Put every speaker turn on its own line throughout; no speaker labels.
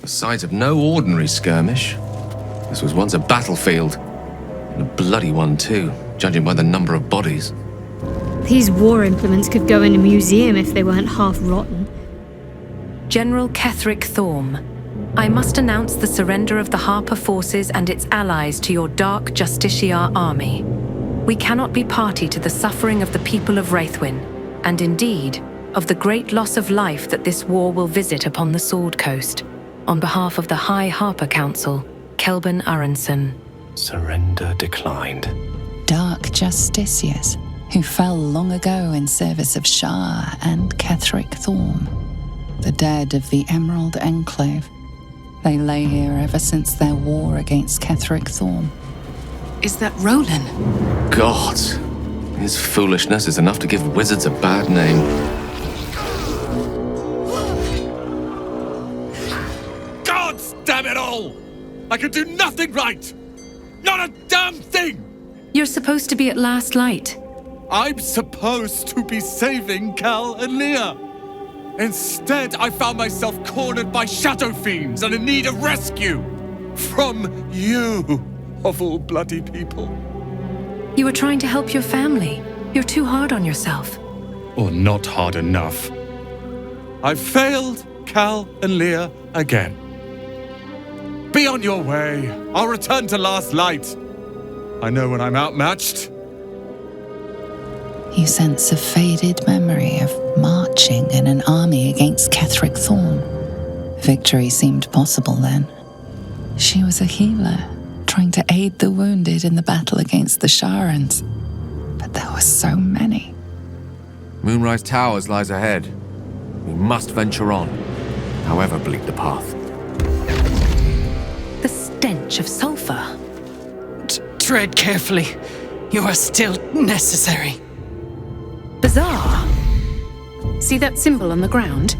The sight of no ordinary skirmish. This was once a battlefield. And a bloody one too, judging by the number of bodies.
These war implements could go in a museum if they weren't half rotten.
General Ketheric Thorm, I must announce the surrender of the Harper forces and its allies to your dark Justiciar army. We cannot be party to the suffering of the people of Reithwin, and indeed, of the great loss of life that this war will visit upon the Sword Coast. On behalf of the High Harper Council, Kelben Aronson.
Surrender declined.
Dark Justiciars, who fell long ago in service of Shah and Ketheric Thorm, the dead of the Emerald Enclave. They lay here ever since their war against Ketheric Thorm.
Is that Roland?
God, his foolishness is enough to give wizards a bad name.
Gods damn it all! I can do nothing right! Not a damn thing!
You're supposed to be at last light.
I'm supposed to be saving Cal and Leah. Instead, I found myself cornered by shadow fiends and in need of rescue. From you, of all bloody people.
You were trying to help your family. You're too hard on yourself.
Or not hard enough. I failed Cal and Leah again. Be on your way. I'll return to Last Light. I know when I'm outmatched.
You sense a faded memory of marching in an army against Ketheric Thorm. Victory seemed possible then. She was a healer, trying to aid the wounded in the battle against the Sharans. But there were so many.
Moonrise Towers lies ahead. We must venture on, however bleak the path.
The stench of sulfur.
Tread carefully. You are still necessary.
Bizarre.
See that symbol on the ground?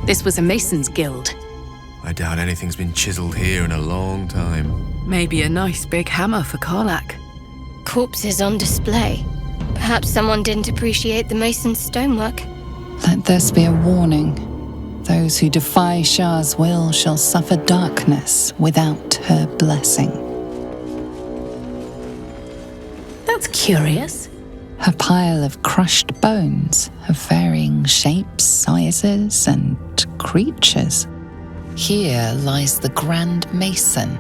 This was a Masons Guild.
I doubt anything's been chiseled here in a long time.
Maybe a nice big hammer for Karlach.
Corpses on display. Perhaps someone didn't appreciate the Masons' stonework.
Let this be a warning. Those who defy Shah's will shall suffer darkness without her blessing.
That's curious.
A pile of crushed bones of varying shapes, sizes, and creatures. Here lies the Grand Mason,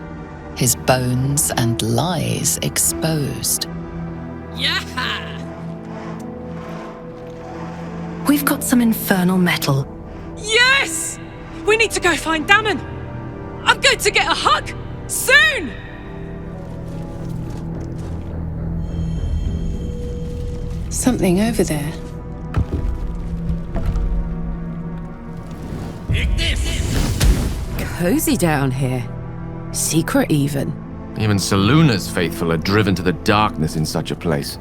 his bones and lies exposed.
Yeah!
We've got some infernal metal.
Yes! We need to go find Dammon. I'm going to get a hug soon! Something over there. Cozy down here. Secret even.
Even Saluna's faithful are driven to the darkness in such a place.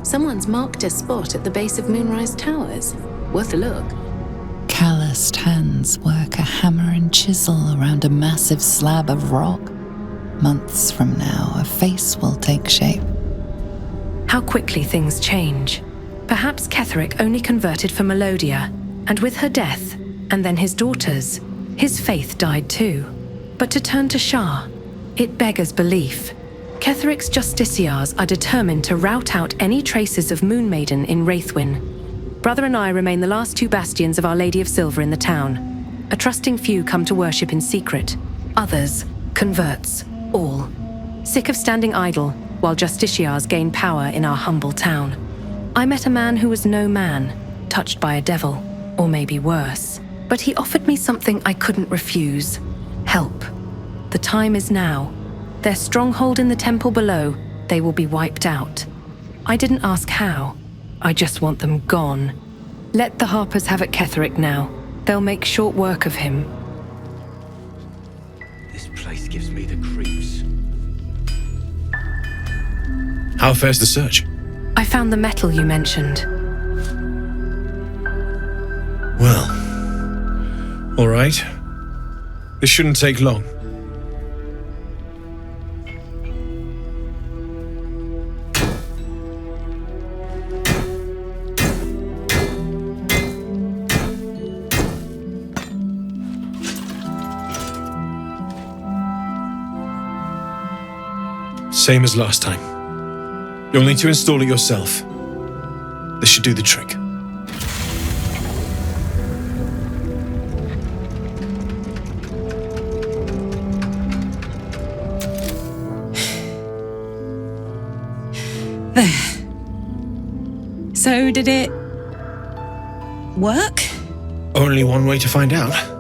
Someone's marked a spot at the base of Moonrise Towers. Worth a look.
Calloused hands work a hammer and chisel around a massive slab of rock. Months from now, a face will take shape.
How quickly things change. Perhaps Ketheric only converted for Melodia, and with her death, and then his daughters, his faith died too. But to turn to Shah, it beggars belief. Ketheric's Justiciars are determined to rout out any traces of Moon Maiden in Reithwin. Brother and I remain the last two bastions of Our Lady of Silver in the town. A trusting few come to worship in secret. Others, converts, all. Sick of standing idle, while Justiciars gain power in our humble town. I met a man who was no man, touched by a devil, or maybe worse. But he offered me something I couldn't refuse. Help. The time is now. Their stronghold in the temple below, they will be wiped out. I didn't ask how. I just want them gone. Let the Harpers have at Ketheric now. They'll make short work of him.
This place gives me the creeps.
How fares the search?
I found the metal you mentioned.
Well, all right. This shouldn't take long. Same as last time. You'll need to install it yourself. This should do the trick.
There. So did it work?
Only one way to find out.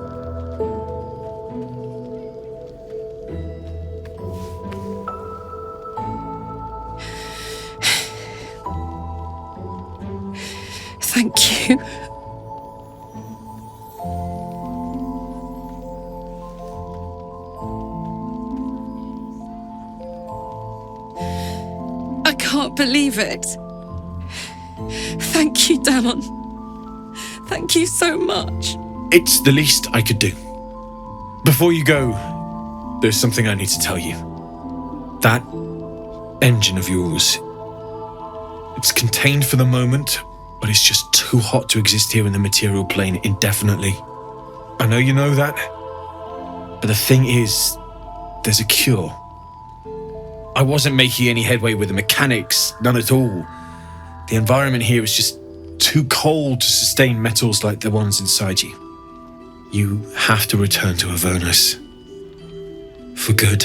Thank you. I can't believe it. Thank you, Dammon. Thank you so much.
It's the least I could do. Before you go, there's something I need to tell you. That engine of yours, it's contained for the moment, but it's just too hot to exist here in the material plane indefinitely. I know you know that, but the thing is, there's a cure. I wasn't making any headway with the mechanics, none at all. The environment here is just too cold to sustain metals like the ones inside you. You have to return to Avernus. For good.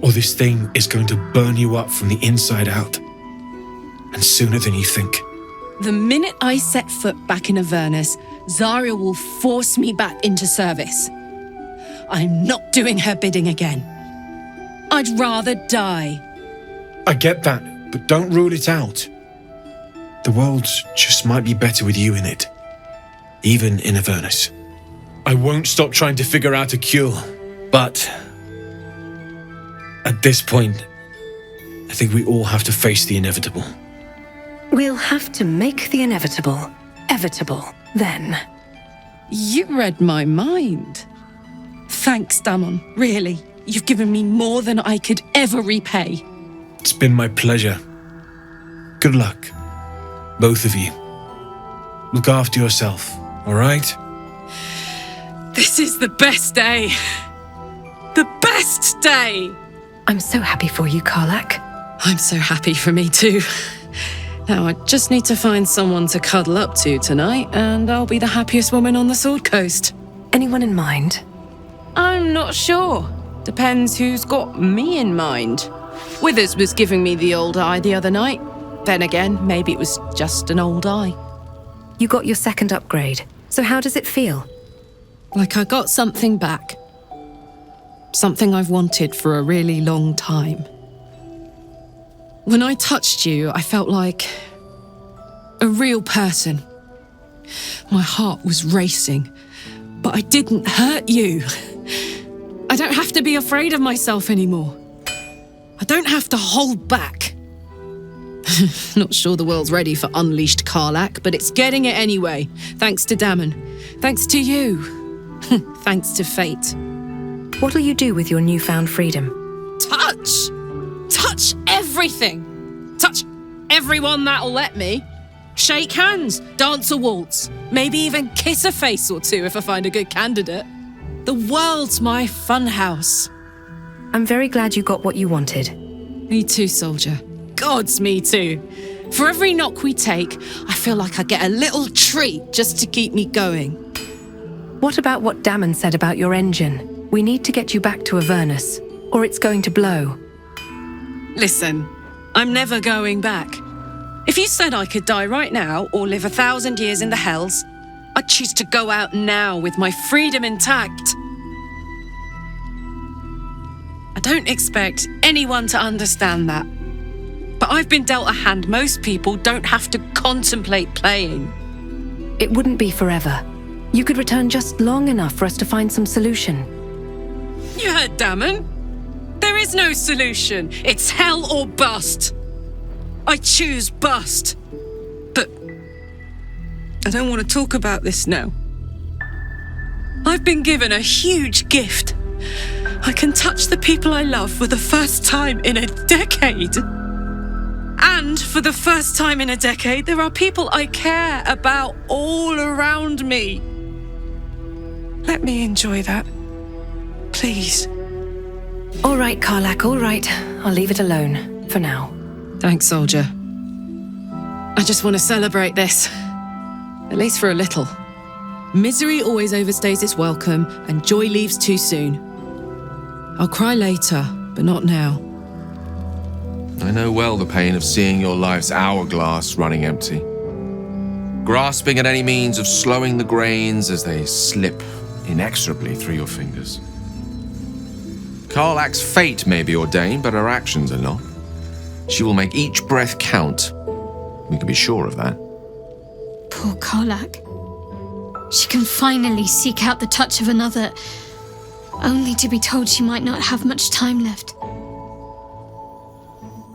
Or this thing is going to burn you up from the inside out. And sooner than you think.
The minute I set foot back in Avernus, Zarya will force me back into service. I'm not doing her bidding again. I'd rather die.
I get that, but don't rule it out. The world just might be better with you in it. Even in Avernus. I won't stop trying to figure out a cure, but at this point, I think we all have to face the inevitable.
We'll have to make the inevitable evitable, then.
You read my mind. Thanks, Dammon. Really, you've given me more than I could ever repay.
It's been my pleasure. Good luck, both of you. Look after yourself, all right?
This is the best day. The best day!
I'm so happy for you, Karlach.
I'm so happy for me too. Now I just need to find someone to cuddle up to tonight, and I'll be the happiest woman on the Sword Coast.
Anyone in mind?
I'm not sure. Depends who's got me in mind. Withers was giving me the old eye the other night. Then again, maybe it was just an old eye.
You got your second upgrade, so how does it feel?
Like I got something back. Something I've wanted for a really long time. When I touched you, I felt like a real person. My heart was racing, but I didn't hurt you. I don't have to be afraid of myself anymore. I don't have to hold back. Not sure the world's ready for unleashed Karlach, but it's getting it anyway. Thanks to Dammon. Thanks to you. Thanks to fate.
What'll you do with your newfound freedom?
Touch! Touch everything! Touch everyone that'll let me. Shake hands, dance a waltz, maybe even kiss a face or two if I find a good candidate. The world's my funhouse.
I'm very glad you got what you wanted.
Me too, soldier. Gods, me too. For every knock we take, I feel like I get a little treat just to keep me going.
What about what Dammon said about your engine? We need to get you back to Avernus, or it's going to blow.
Listen, I'm never going back. If you said I could die right now or live 1,000 years in the Hells, I'd choose to go out now with my freedom intact. I don't expect anyone to understand that. But I've been dealt a hand most people don't have to contemplate playing.
It wouldn't be forever. You could return just long enough for us to find some solution.
You heard Dammon. There is no solution. It's hell or bust. I choose bust. But I don't want to talk about this now. I've been given a huge gift. I can touch the people I love for the first time in a decade. And for the first time in a decade, there are people I care about all around me. Let me enjoy that. Please.
All right, Karlach, all right. I'll leave it alone, for now.
Thanks, soldier. I just want to celebrate this. At least for a little. Misery always overstays its welcome, and joy leaves too soon. I'll cry later, but not now.
I know well the pain of seeing your life's hourglass running empty. Grasping at any means of slowing the grains as they slip inexorably through your fingers. Karlach's fate may be ordained, but her actions are not. She will make each breath count. You can be sure of that.
Poor Karlach. She can finally seek out the touch of another, only to be told she might not have much time left.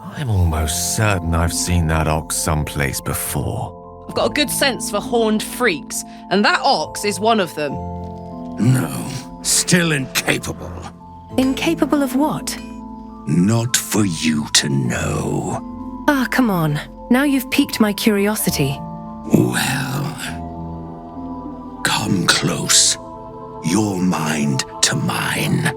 I'm almost certain I've seen that ox someplace before.
I've got a good sense for horned freaks, and that ox is one of them.
No, still incapable.
Incapable of what?
Not for you to know.
Ah, come on. Now you've piqued my curiosity.
Well, come close. Your mind to mine.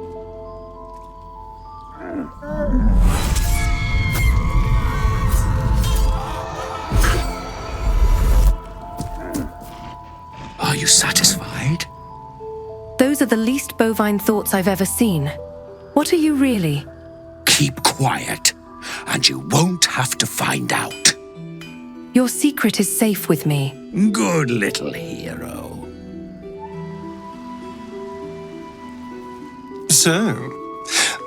Are you satisfied?
Those are the least bovine thoughts I've ever seen. What are you really?
Keep quiet, and you won't have to find out.
Your secret is safe with me.
Good little hero.
So,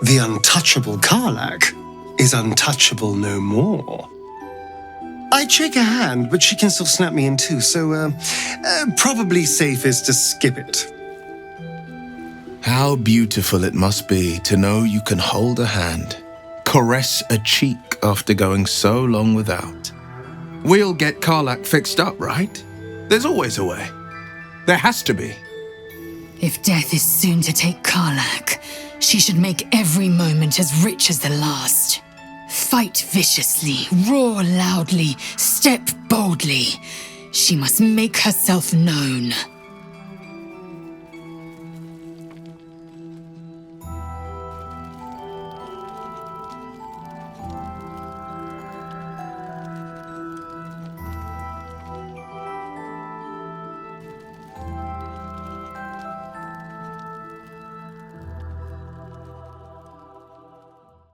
the untouchable Karlach is untouchable no more. I'd shake her hand, but she can still snap me in two, so probably safest to skip it.
How beautiful it must be to know you can hold a hand, caress a cheek after going so long without. We'll get Karlach fixed up, right? There's always a way. There has to be.
If death is soon to take Karlach, she should make every moment as rich as the last. Fight viciously, roar loudly, step boldly. She must make herself known.